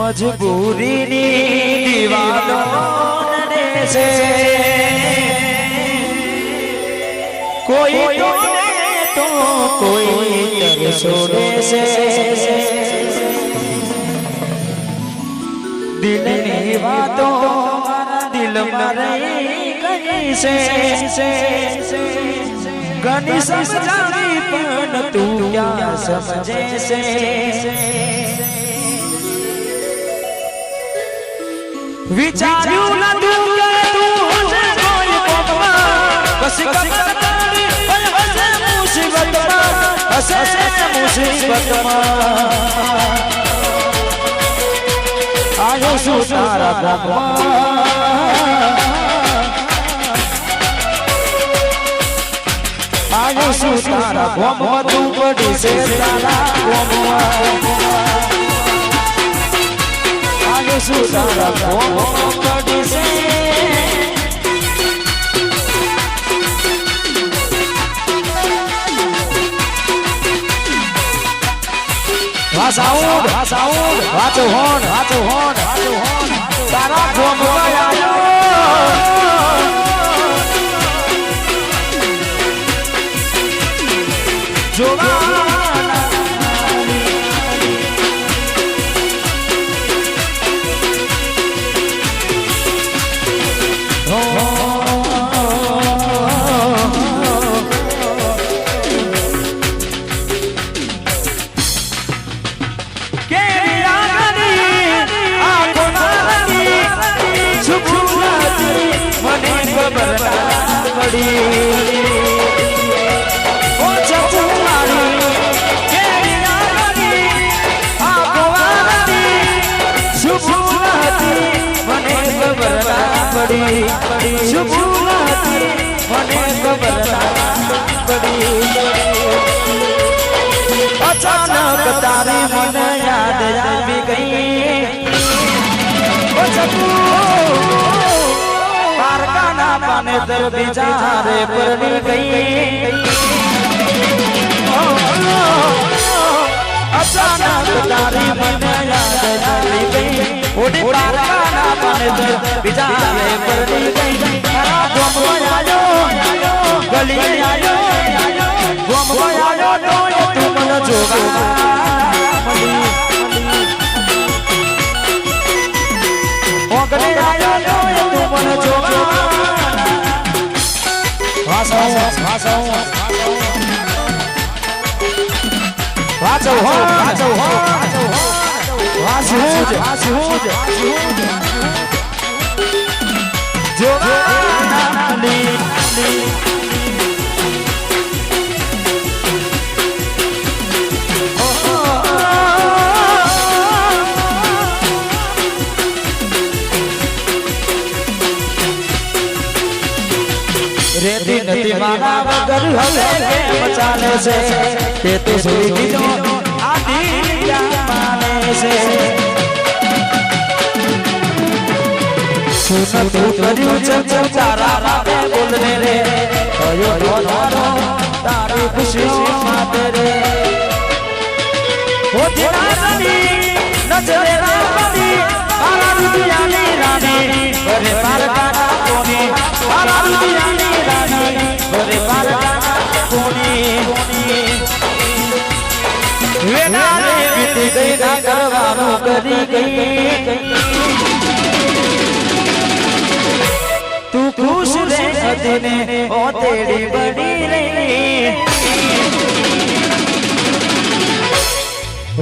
મજબૂરીની દીવાલો નડે છે કોઈ તો કોઈ તરસોડે છે દિલની વાતો મારા દિલમાં રહી ગઈ છે ઘણી સમજાવી પણ તું ક્યાં સમજે છે વિચાર્યું નતું કે તું હશે કોઈ કોમમાં પછી કતારી હશે મુસીબતમાં આયો શું તારા ગામમાં આયો શું તારા ગામમાં તું પડી છે તારા ગામમાં આયો શું તારા ગામમાં પડી છે Vasaud, vato hon, તારા ગામમાં આયો અચાનક તારી મને યાદ આવી ગઈ પારકાના પાને દર બીજા રે પરણી ગઈ અચાનક તારી મને યાદ આવી ગઈ ઓડી પારકાના પાને દર બીજા રે પરણી ગઈ તારા ગામમાં આયો ગલી આયો ગામમાં આયો તો તું મને જોગા ઓગલે આયો તો તું મને જોગા રેતી નથી મારા વગર હવે કેમ ચાલે છે તે તો સુઈ દીધો આ દિલ ક્યાં માને છે શું તું કર્યું છે તારા રાતે બોલને રે કયો ધોનારો તારી ખુશીઓ માટે રે ઓ તેરા રાની નજરે રાની મારા દુનિયાની રાની ઘરે પાર કાઢા કોની મારા દુનિયાની રાની ઘરે પાર કાઢા કોની વેના રે બીતી ગઈ ના કરવાનું કરી ગઈ તું ખુશ રે સદને ઓ તેડી બડી રે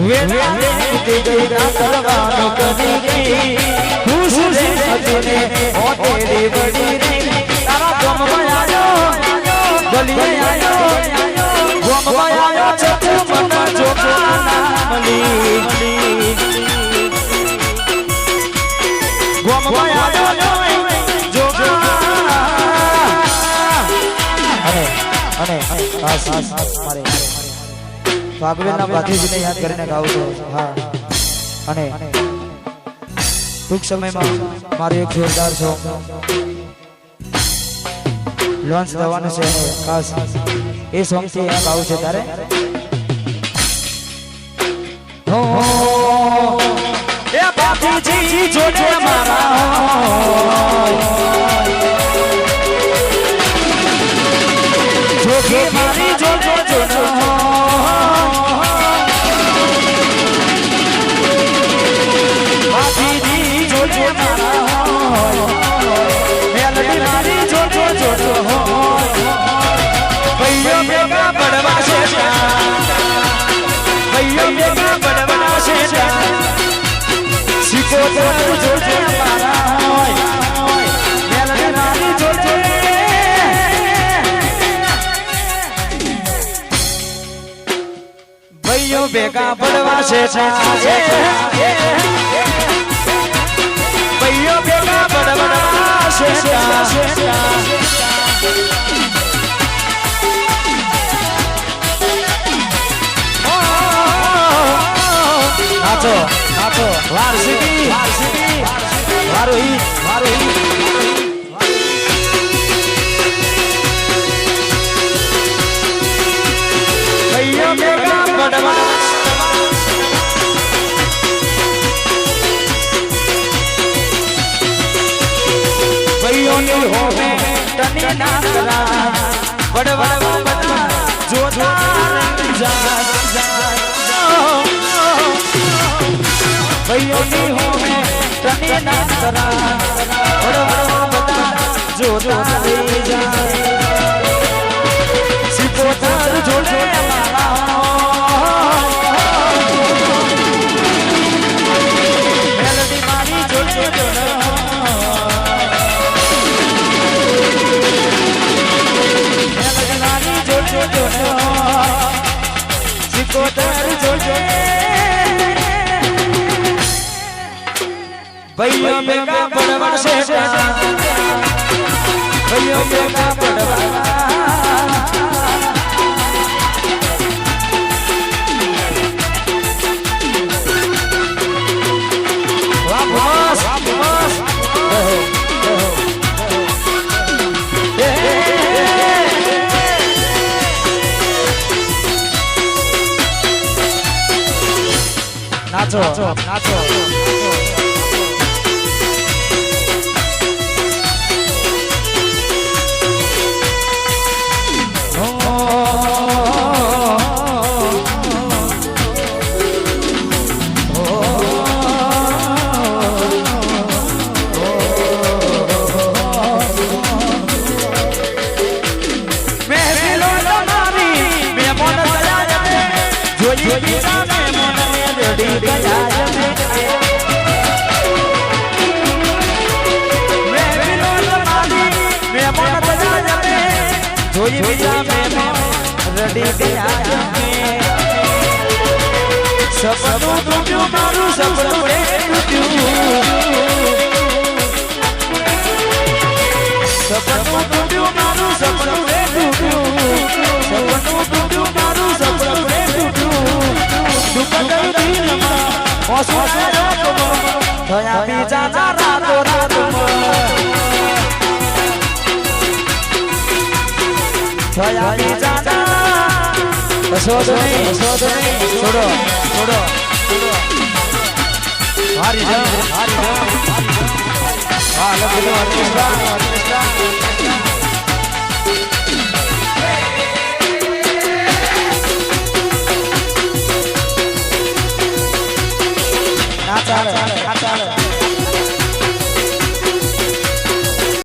વેના રે બીતી ગઈ ના કરવાનું કરી ગઈ ખુશ રે સદને ઓ તેડી બડી રે તારા ગામમાં આયો ગલી આયો ગામમાં આયો છે તું મને જોગા મળી ગામમાં આયો મારે ભાગવેલના ભાતીજીને યાદ કરીને ગાઉં છું હા અને ટૂંક સમયમાં મારું એક જોરદાર સોંગ લોન્ચ થવાનું છે ખાસ એ સોંગથી ગાઉં છે તારે એ બાપીજી જોડે મારા જોગે મારી જોડે જોડે બાપીજી જોડે મારા મેલડી મારી જોડે જોડે ભૈયો ભેગા પડવા છે ભૈયો ભેગા પડવા છે શીખો તો જોડે મારા મેલડી મારી જોડે ભૈયો ભેગા પડવા છે ભૈયો ભેગા પડવા છે નાચો નાચો વારસીટી વારોહી ભૈયો ભેગા પડવા ભૈયોની હોમે તને ના કરા પડવા બધા જોતા ભૈયોની હોમે તને ના કરા પડવા બધા જોતા રહી જાય સિકોતર જોડે મેલડી મારી જોડે મેલડી મારી જોડે સિકોતર જોડે ભૈયો ભેગા પડવા છે ભૈયો ભેગા પડવા નાચો નાચો જોઈ બીજા મેં રડી ગયા સપનું તૂટ્યું મારું સપનું સપનું તૂટ્યું મારું સપનું સપનું તૂટ્યું મારું સપનું દુઃખ દિલમાં થયા બીજા રાતો થયા બીજા છોડો હારી હા લખી ઓર્કેસ્ટ્રા ના ચાલે